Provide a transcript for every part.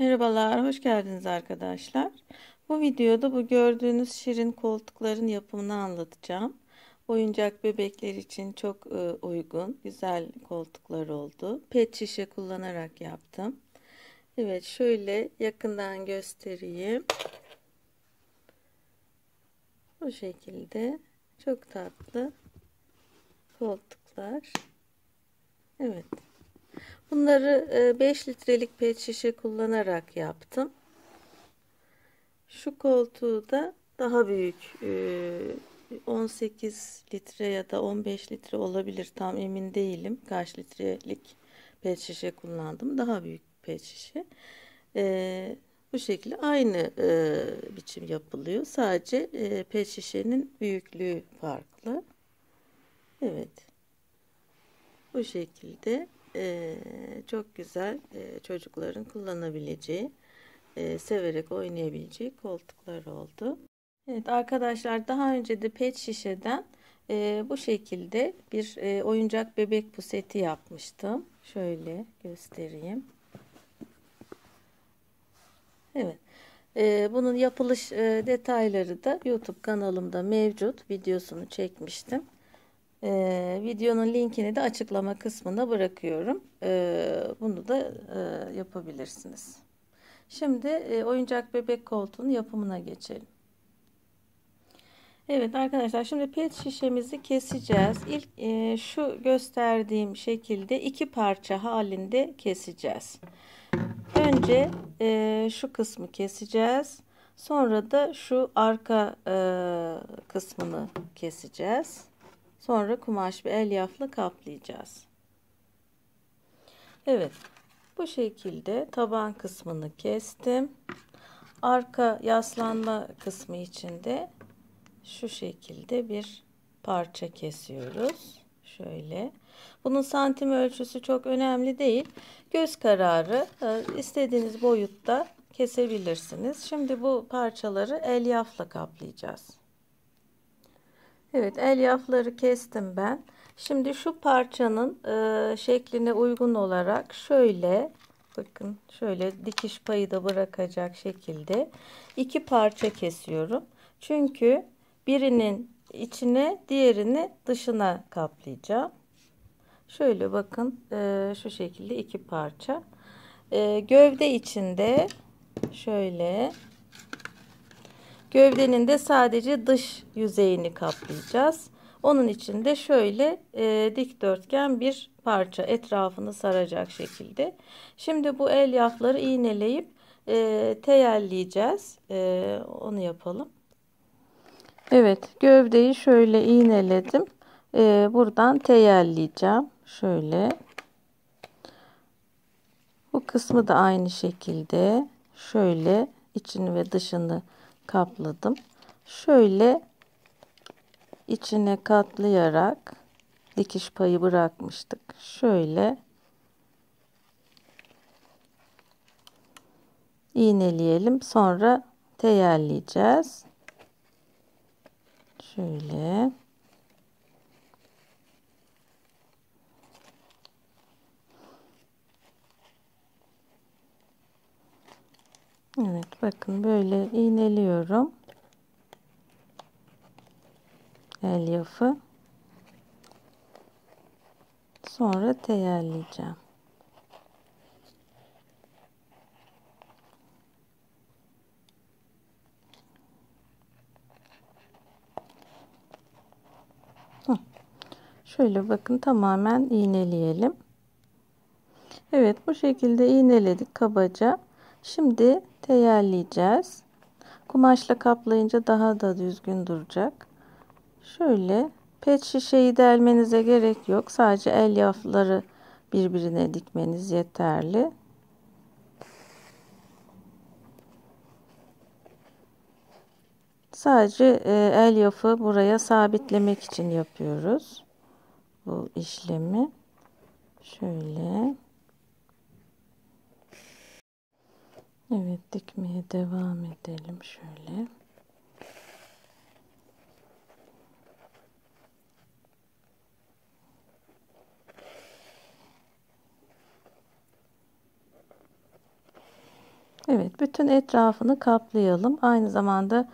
Merhabalar, hoş geldiniz arkadaşlar. Bu videoda bu gördüğünüz şirin koltukların yapımını anlatacağım. Oyuncak bebekler için çok uygun, güzel koltuklar oldu. Pet şişe kullanarak yaptım. Evet, şöyle yakından göstereyim. Bu şekilde çok tatlı koltuklar. Evet. Bunları 5 litrelik pet şişe kullanarak yaptım. Şu koltuğu da daha büyük 18 litre ya da 15 litre olabilir, tam emin değilim kaç litrelik pet şişe kullandım, daha büyük pet şişe. Bu şekilde aynı biçim yapılıyor, sadece pet şişenin büyüklüğü farklı. Evet, bu şekilde çok güzel, çocukların kullanabileceği, severek oynayabileceği koltuklar oldu. Evet arkadaşlar, daha önce de pet şişeden bu şekilde bir oyuncak bebek puseti yapmıştım. Şöyle göstereyim. Evet. Bunun yapılış detayları da YouTube kanalımda mevcut. Videosunu çekmiştim. Videonun linkini de açıklama kısmına bırakıyorum. Bunu da yapabilirsiniz. Şimdi oyuncak bebek koltuğunun yapımına geçelim. Evet arkadaşlar, şimdi pet şişemizi keseceğiz. İlk şu gösterdiğim şekilde iki parça halinde keseceğiz. Önce şu kısmı keseceğiz. Sonra da şu arka kısmını keseceğiz. Sonra kumaş ve elyafla kaplayacağız. Evet, bu şekilde taban kısmını kestim. Arka yaslanma kısmı için de şu şekilde bir parça kesiyoruz. Şöyle. Bunun santim ölçüsü çok önemli değil. Göz kararı, istediğiniz boyutta kesebilirsiniz. Şimdi bu parçaları elyafla kaplayacağız. Evet, elyafları kestim ben. Şimdi şu parçanın şekline uygun olarak şöyle, bakın şöyle dikiş payı da bırakacak şekilde iki parça kesiyorum. Çünkü birinin içine, diğerini dışına kaplayacağım. Şöyle bakın, şu şekilde iki parça. Gövde içinde şöyle, gövdenin de sadece dış yüzeyini kaplayacağız. Onun için de şöyle dikdörtgen bir parça etrafını saracak şekilde. Şimdi bu elyafları iğneleyip teyelleyeceğiz. Onu yapalım. Evet, gövdeyi şöyle iğneledim. Buradan teyelleyeceğim. Şöyle. Bu kısmı da aynı şekilde şöyle içini ve dışını kapladım. Şöyle içine katlayarak dikiş payı bırakmıştık. Şöyle iğneleyelim. Sonra teyelleyeceğiz. Şöyle. Evet, bakın böyle iğneliyorum elyafı. Sonra teyelleyeceğim. Şöyle bakın, tamamen iğneleyelim. Evet, bu şekilde iğneledik kabaca. Şimdi teyelleyeceğiz. Kumaşla kaplayınca daha da düzgün duracak. Şöyle, pet şişeyi delmenize gerek yok. Sadece elyafları birbirine dikmeniz yeterli. Sadece elyafı buraya sabitlemek için yapıyoruz bu işlemi. Şöyle. Evet, dikmeye devam edelim şöyle. Evet, bütün etrafını kaplayalım. Aynı zamanda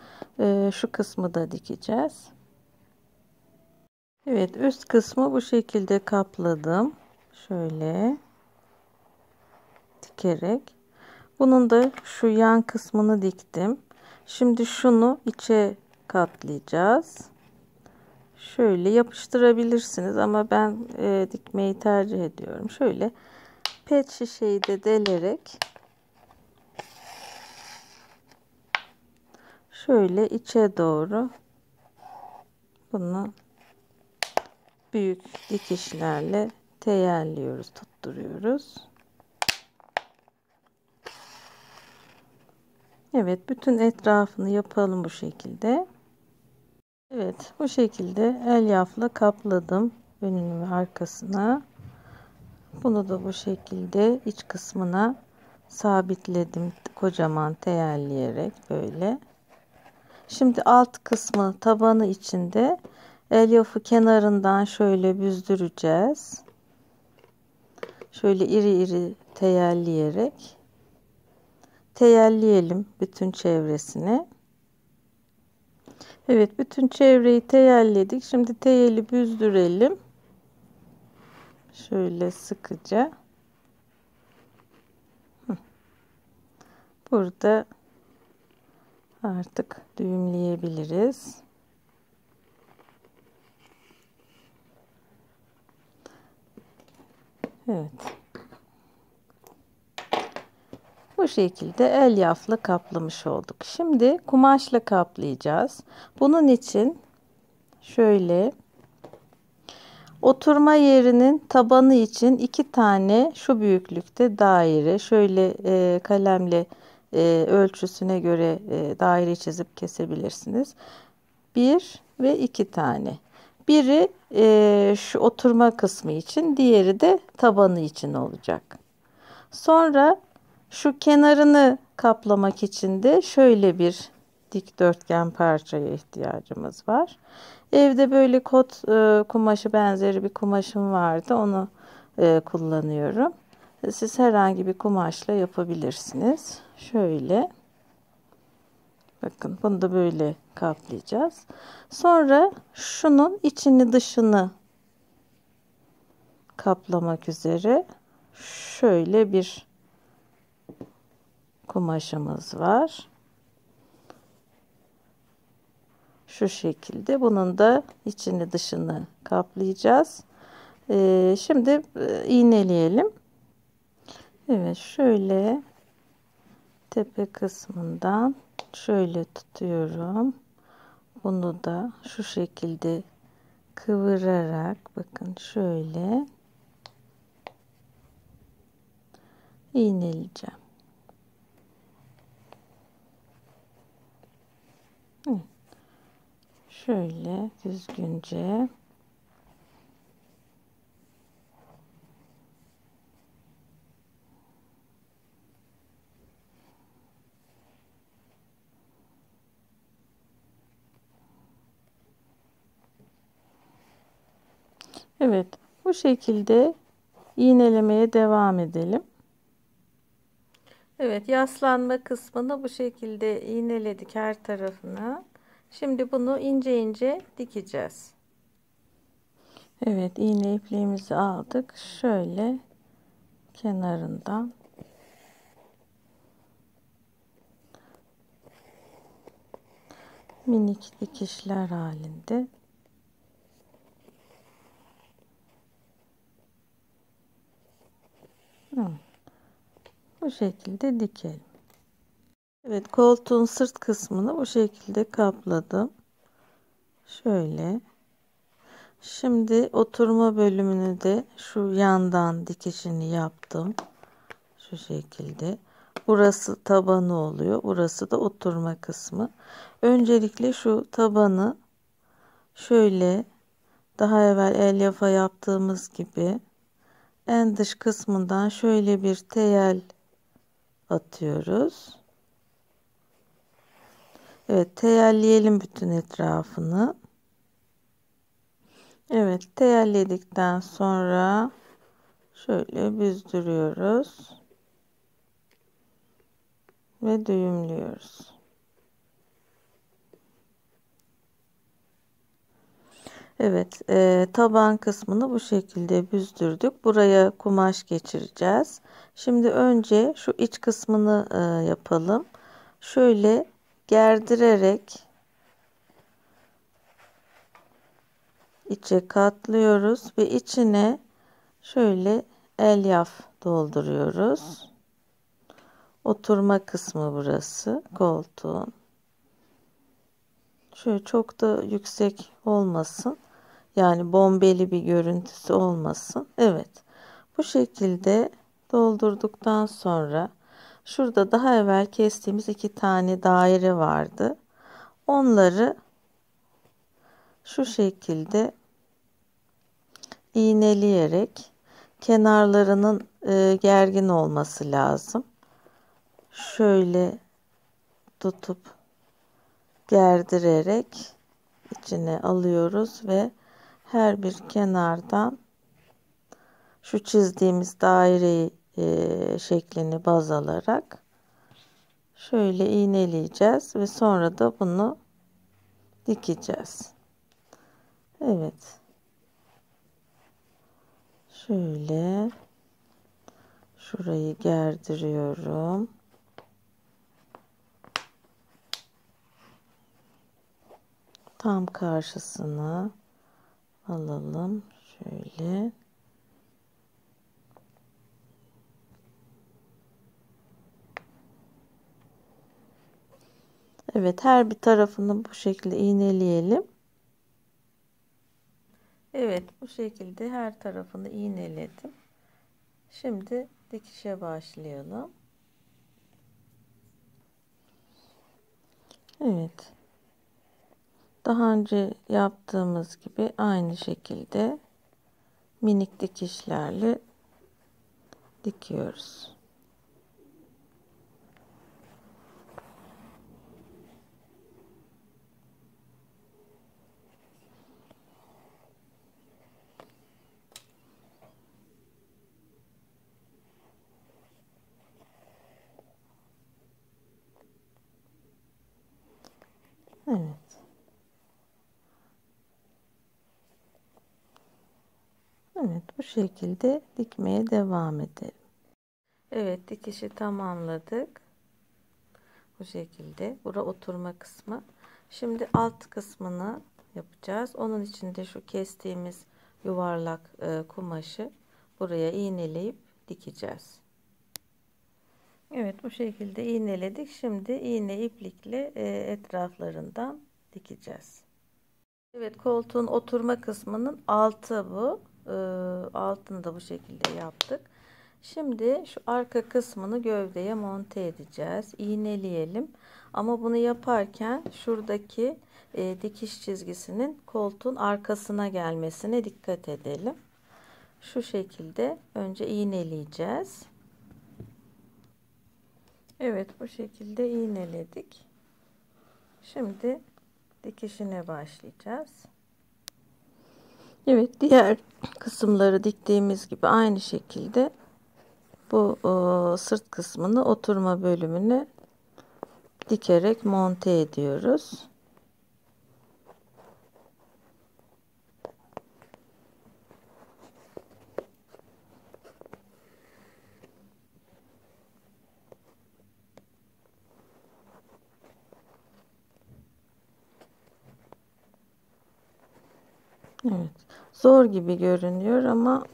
şu kısmı da dikeceğiz. Evet, üst kısmı bu şekilde kapladım. Şöyle dikerek. Bunun da şu yan kısmını diktim. Şimdi şunu içe katlayacağız. Şöyle yapıştırabilirsiniz ama ben dikmeyi tercih ediyorum. Şöyle pet şişeyi de delerek şöyle içe doğru bunu büyük dikişlerle teyelliyoruz, tutturuyoruz. Evet, bütün etrafını yapalım bu şekilde. Evet, bu şekilde elyafla kapladım önünü ve arkasına. Bunu da bu şekilde iç kısmına sabitledim kocaman teyelleyerek böyle. Şimdi alt kısmı tabanı içinde elyafı kenarından şöyle büzdüreceğiz. Şöyle iri iri teyelleyerek teyelleyelim bütün çevresini. Evet, bütün çevreyi teyelledik. Şimdi teyeli büzdürelim. Şöyle sıkıca. Burada artık düğümleyebiliriz. Evet. Bu şekilde elyafla kaplamış olduk. Şimdi kumaşla kaplayacağız. Bunun için şöyle oturma yerinin tabanı için 2 tane şu büyüklükte daire şöyle kalemle ölçüsüne göre daire çizip kesebilirsiniz. 1 ve 2 tane. Biri şu oturma kısmı için, diğeri de tabanı için olacak. Sonra şu kenarını kaplamak için de şöyle bir dikdörtgen parçaya ihtiyacımız var. Evde böyle kot kumaşı benzeri bir kumaşım vardı. Onu kullanıyorum. Siz herhangi bir kumaşla yapabilirsiniz. Şöyle. Bakın bunu da böyle kaplayacağız. Sonra şunun içini dışını kaplamak üzere şöyle bir kumaşımız var. Şu şekilde bunun da içini dışını kaplayacağız. Şimdi iğneleyelim. Evet, şöyle tepe kısmından şöyle tutuyorum. Bunu da şu şekilde kıvırarak bakın şöyle iğneleyeceğim. Şöyle düzgünce evet, bu şekilde iğnelemeye devam edelim. Evet, yaslanma kısmını bu şekilde iğneledik her tarafına. Şimdi bunu ince ince dikeceğiz. Evet, iğne ipliğimizi aldık. Şöyle kenarından minik dikişler halinde bu şekilde dikelim. Evet, koltuğun sırt kısmını bu şekilde kapladım. Şöyle. Şimdi oturma bölümünü de şu yandan dikişini yaptım. Şu şekilde. Burası tabanı oluyor. Burası da oturma kısmı. Öncelikle şu tabanı şöyle daha evvel elyaf'a yaptığımız gibi en dış kısmından şöyle bir teyel atıyoruz. Evet, teyelleyelim bütün etrafını. Evet, teyelledikten sonra şöyle büzdürüyoruz. ve düğümlüyoruz. Evet, taban kısmını bu şekilde büzdürdük. Buraya kumaş geçireceğiz. Şimdi önce şu iç kısmını yapalım. Şöyle gerdirerek içe katlıyoruz ve içine şöyle elyaf dolduruyoruz. Oturma kısmı burası, koltuğun. Şöyle çok da yüksek olmasın. Yani bombeli bir görüntüsü olmasın. Evet. Bu şekilde doldurduktan sonra şurada daha evvel kestiğimiz 2 tane daire vardı. Onları şu şekilde iğneleyerek kenarlarının gergin olması lazım. Şöyle tutup gerdirerek içine alıyoruz ve her bir kenardan şu çizdiğimiz daire şeklini baz alarak şöyle iğneleyeceğiz ve sonra da bunu dikeceğiz. Evet. Şöyle şurayı gerdiriyorum. Tam karşısına alalım. Şöyle. Evet, her bir tarafını bu şekilde iğneleyelim. Evet, bu şekilde her tarafını iğneledim. Şimdi dikişe başlayalım. Evet. Daha önce yaptığımız gibi aynı şekilde minik dikişlerle dikiyoruz. Evet. Evet, bu şekilde dikmeye devam edelim. Evet, dikişi tamamladık. Bu şekilde. Bura oturma kısmı. Şimdi alt kısmını yapacağız. Onun için de şu kestiğimiz yuvarlak kumaşı buraya iğneleyip dikeceğiz. Evet, bu şekilde iğneledik. Şimdi iğne iplikle etraflarından dikeceğiz. Evet, koltuğun oturma kısmının altı bu. Altını da bu şekilde yaptık. Şimdi şu arka kısmını gövdeye monte edeceğiz. İğneleyelim. Ama bunu yaparken şuradaki dikiş çizgisinin koltuğun arkasına gelmesine dikkat edelim. Şu şekilde önce iğneleyeceğiz. Evet, bu şekilde iğneledik. Şimdi dikişine başlayacağız. Evet, diğer kısımları diktiğimiz gibi aynı şekilde bu sırt kısmını oturma bölümüne dikerek monte ediyoruz. Evet, zor gibi görünüyor ama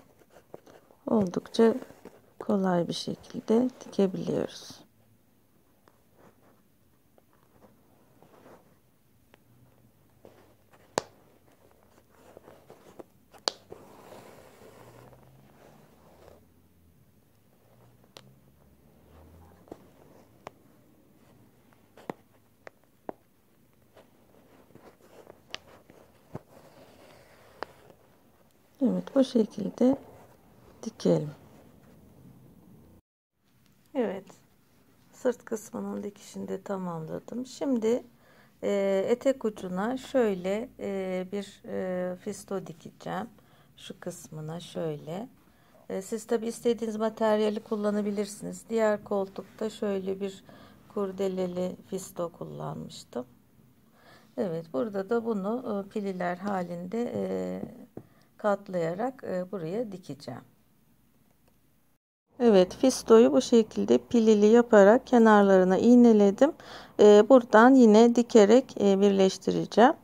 oldukça kolay bir şekilde dikebiliyoruz. Evet, bu şekilde dikelim. Evet, sırt kısmının dikişini de tamamladım. Şimdi etek ucuna şöyle bir fisto dikeceğim. Şu kısmına şöyle. Siz tabi istediğiniz materyali kullanabilirsiniz. Diğer koltukta şöyle bir kurdeleli fisto kullanmıştım. Evet, burada da bunu pililer halinde katlayarak buraya dikeceğim. Evet, fistoyu bu şekilde pilili yaparak kenarlarına iğneledim. Buradan yine dikerek birleştireceğim.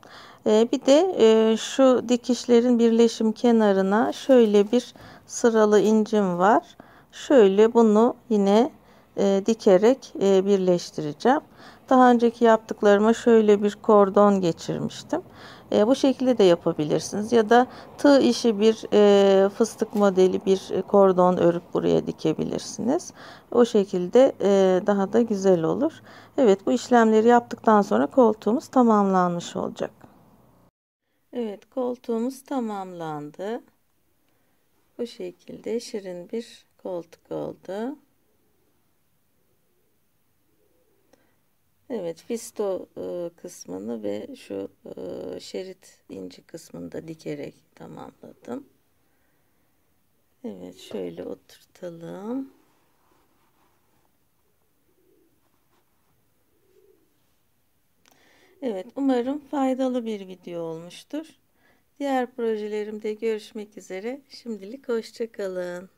Bir de şu dikişlerin birleşim kenarına şöyle bir sıralı incim var. Şöyle bunu yine dikerek birleştireceğim. Daha önceki yaptıklarıma şöyle bir kordon geçirmiştim. Bu şekilde de yapabilirsiniz. Ya da tığ işi bir fıstık modeli bir kordon örüp buraya dikebilirsiniz. O şekilde daha da güzel olur. Evet, bu işlemleri yaptıktan sonra koltuğumuz tamamlanmış olacak. Evet, koltuğumuz tamamlandı. Bu şekilde şirin bir koltuk oldu. Evet, fisto kısmını ve şu şerit inci kısmını da dikerek tamamladım. Evet, şöyle oturtalım. Evet, umarım faydalı bir video olmuştur. Diğer projelerimde görüşmek üzere. Şimdilik hoşça kalın.